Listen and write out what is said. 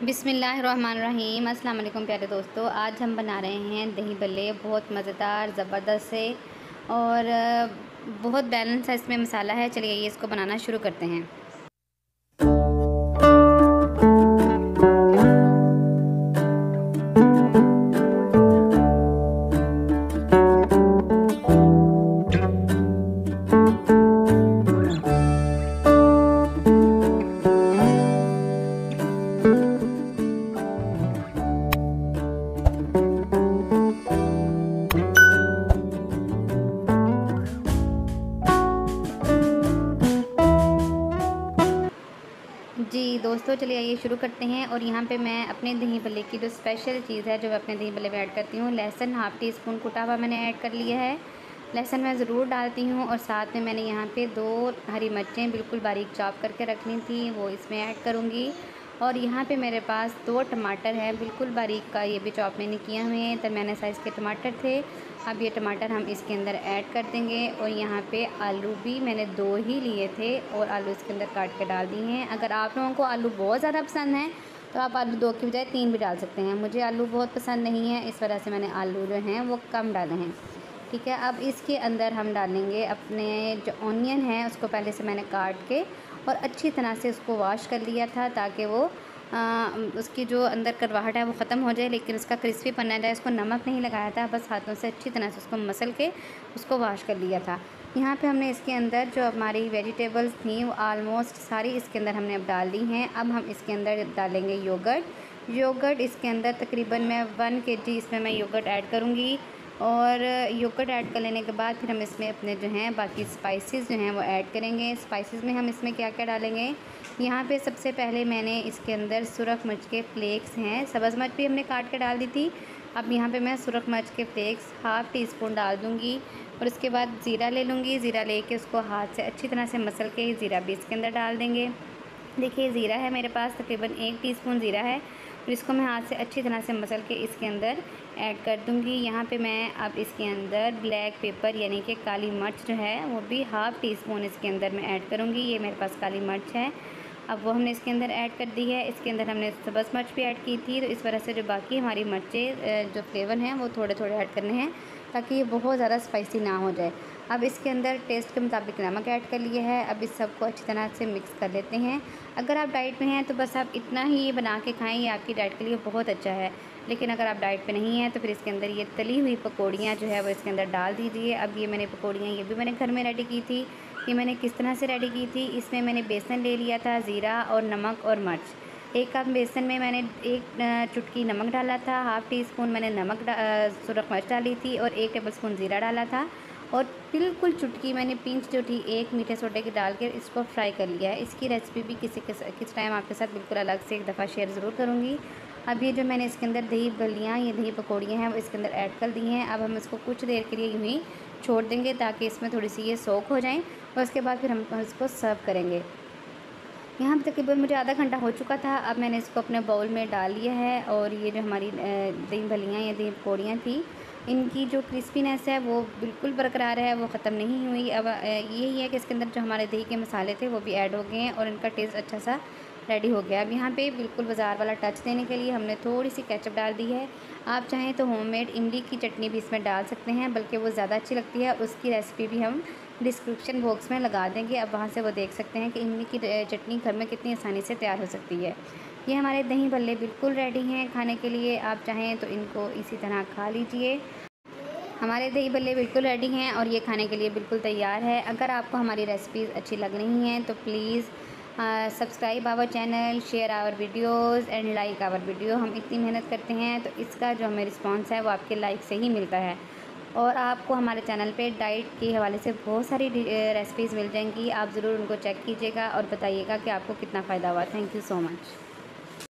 बिस्मिल्लाहिर्रहमानिर्रहीम। अस्सलाम वालेकुम प्यारे दोस्तों, आज हम बना रहे हैं दही भल्ले। बहुत मज़ेदार, ज़बरदस्त से और बहुत बैलेंस है इसमें मसाला है। चलिए ये इसको बनाना शुरू करते हैं। जी दोस्तों, चलिए आइए शुरू करते हैं। और यहाँ पे मैं अपने दही भल्ले की जो स्पेशल चीज़ है, जो मैं अपने दही भल्ले में ऐड करती हूँ, लहसुन हाफ़ टी स्पून कुटा हुआ मैंने ऐड कर लिया है। लहसुन मैं ज़रूर डालती हूँ। और साथ में मैंने यहाँ पे 2 हरी मिर्चें बिल्कुल बारीक चॉप करके रखनी थी, वो इसमें ऐड करूँगी। और यहाँ पे मेरे पास 2 टमाटर हैं, बिल्कुल बारीक का, ये भी चॉप मैंने किए हुए हैं, दरमियाने साइज़ के टमाटर थे। अब ये टमाटर हम इसके अंदर ऐड कर देंगे। और यहाँ पे आलू भी मैंने 2 ही लिए थे और आलू इसके अंदर काट के डाल दिए हैं। अगर आप लोगों को आलू बहुत ज़्यादा पसंद है तो आप आलू 2 की बजाय 3 भी डाल सकते हैं। मुझे आलू बहुत पसंद नहीं है, इस वजह से मैंने आलू जो हैं वो कम डाले हैं। ठीक है, अब इसके अंदर हम डालेंगे अपने जो ऑनियन है, उसको पहले से मैंने काट के और अच्छी तरह से उसको वॉश कर लिया था, ताकि वो उसकी जो अंदर करवाहट है वो ख़त्म हो जाए, लेकिन उसका क्रिस्पी पन्ना है। उसको नमक नहीं लगाया था, बस हाथों से अच्छी तरह से उसको मसल के उसको वॉश कर लिया था। यहाँ पे हमने इसके अंदर जो हमारी वेजिटेबल्स थी वो आलमोस्ट सारी इसके अंदर हमने अब डाल दी हैं। अब हम इसके अंदर डालेंगे योगर्ट इसके अंदर तकरीबन मैं 1 kg इसमें मैं योगर्ट ऐड करूँगी। और योगर्ट ऐड कर लेने के बाद फिर हम इसमें अपने जो हैं बाकी स्पाइसेस जो हैं वो ऐड करेंगे। स्पाइसेस में हम इसमें क्या क्या डालेंगे, यहाँ पे सबसे पहले मैंने इसके अंदर सुरख मिर्च के फ्लेक्स हैं, सब्ज़ मिर्च भी हमने काट के डाल दी थी। अब यहाँ पे मैं सुरख मिर्च के फ्लेक्स हाफ़ टी स्पून डाल दूँगी। और उसके बाद ज़ीरा ले लूँगी, ज़ीरा लेके उसको हाथ से अच्छी तरह से मसल के ज़ीरा भी इसके अंदर डाल देंगे। देखिए ज़ीरा है मेरे पास, तकरीबन 1 टीस्पून ज़ीरा है। और इसको मैं हाथ से अच्छी तरह से मसल के इसके अंदर ऐड कर दूँगी। यहाँ पे मैं अब इसके अंदर ब्लैक पेपर यानी कि काली मिर्च जो है वो भी हाफ़ टी स्पून इसके अंदर मैं ऐड करूँगी। ये मेरे पास काली मिर्च है, अब वो हमने इसके अंदर ऐड कर दी है। इसके अंदर हमने सब्ज़ मिर्च भी ऐड की थी, तो इस वजह से जो बाकी हमारी मिर्चें जो फ्लेवर हैं वो थोड़े थोड़े ऐड करने हैं, ताकि ये बहुत ज़्यादा स्पाइसी ना हो जाए। अब इसके अंदर टेस्ट के मुताबिक नमक ऐड कर लिया है। अब इस सबको अच्छी तरह से मिक्स कर लेते हैं। अगर आप डाइट में हैं तो बस आप इतना ही बना के खाएं, ये आपकी डाइट के लिए बहुत अच्छा है। लेकिन अगर आप डाइट पे नहीं हैं तो फिर इसके अंदर ये तली हुई पकौड़ियाँ जो है वो इसके अंदर डाल दीजिए। अब ये मैंने पकौड़ियाँ ये भी मैंने घर में रेडी की थी। ये मैंने किस तरह से रेडी की थी, इसमें मैंने बेसन ले लिया था, ज़ीरा और नमक और मिर्च। 1 कप बेसन में मैंने 1 चुटकी नमक डाला था, हाफ़ टी स्पून मैंने सुरख मिर्च डाली थी और 1 टेबलस्पून ज़ीरा डाला था। और बिल्कुल चुटकी मैंने पिंच जो थी 1 मीठे सोडे की डाल के इसको फ्राई कर लिया है। इसकी रेसिपी भी किस टाइम आपके साथ बिल्कुल अलग से एक दफ़ा शेयर ज़रूर करूँगी। अब ये जो मैंने इसके अंदर दही भल्लियाँ, ये दही पकौड़ियाँ हैं वो इसके अंदर ऐड कर दी हैं। अब हम इसको कुछ देर के लिए यूँ ही छोड़ देंगे, ताकि इसमें थोड़ी सी ये सोख हो जाएँ। और उसके बाद फिर हम इसको सर्व करेंगे। यहाँ पे तकरीबन मुझे आधा घंटा हो चुका था। अब मैंने इसको अपने बाउल में डाल लिया है। और ये जो हमारी दही भल्लियाँ या दही पकौड़ियाँ थी, इनकी जो क्रिस्पीनेस है वो बिल्कुल बरकरार है, वो ख़त्म नहीं हुई। अब यही है कि इसके अंदर जो हमारे दही के मसाले थे वो भी ऐड हो गए हैं और इनका टेस्ट अच्छा सा रेडी हो गया। अब यहाँ पे बिल्कुल बाज़ार वाला टच देने के लिए हमने थोड़ी सी केचप डाल दी है। आप चाहें तो होममेड इमली की चटनी भी इसमें डाल सकते हैं, बल्कि वो ज़्यादा अच्छी लगती है। उसकी रेसिपी भी हम डिस्क्रिप्शन बॉक्स में लगा देंगे, अब वहाँ से वो देख सकते हैं कि इमली की चटनी घर में कितनी आसानी से तैयार हो सकती है। ये हमारे दही भल्ले बिल्कुल रेडी हैं खाने के लिए। आप चाहें तो इनको इसी तरह खा लीजिए। हमारे दही भल्ले बिल्कुल रेडी हैं और ये खाने के लिए बिल्कुल तैयार है। अगर आपको हमारी रेसिपीज़ अच्छी लग रही हैं तो please subscribe our channel, share our videos and like our video. हम इतनी मेहनत करते हैं तो इसका जो हमें रिस्पांस है वो आपके लाइक से ही मिलता है। और आपको हमारे चैनल पे डाइट के हवाले से बहुत सारी रेसिपीज़ मिल जाएंगी, आप ज़रूर उनको चेक कीजिएगा और बताइएगा कि आपको कितना फ़ायदा हुआ। Thank you so much.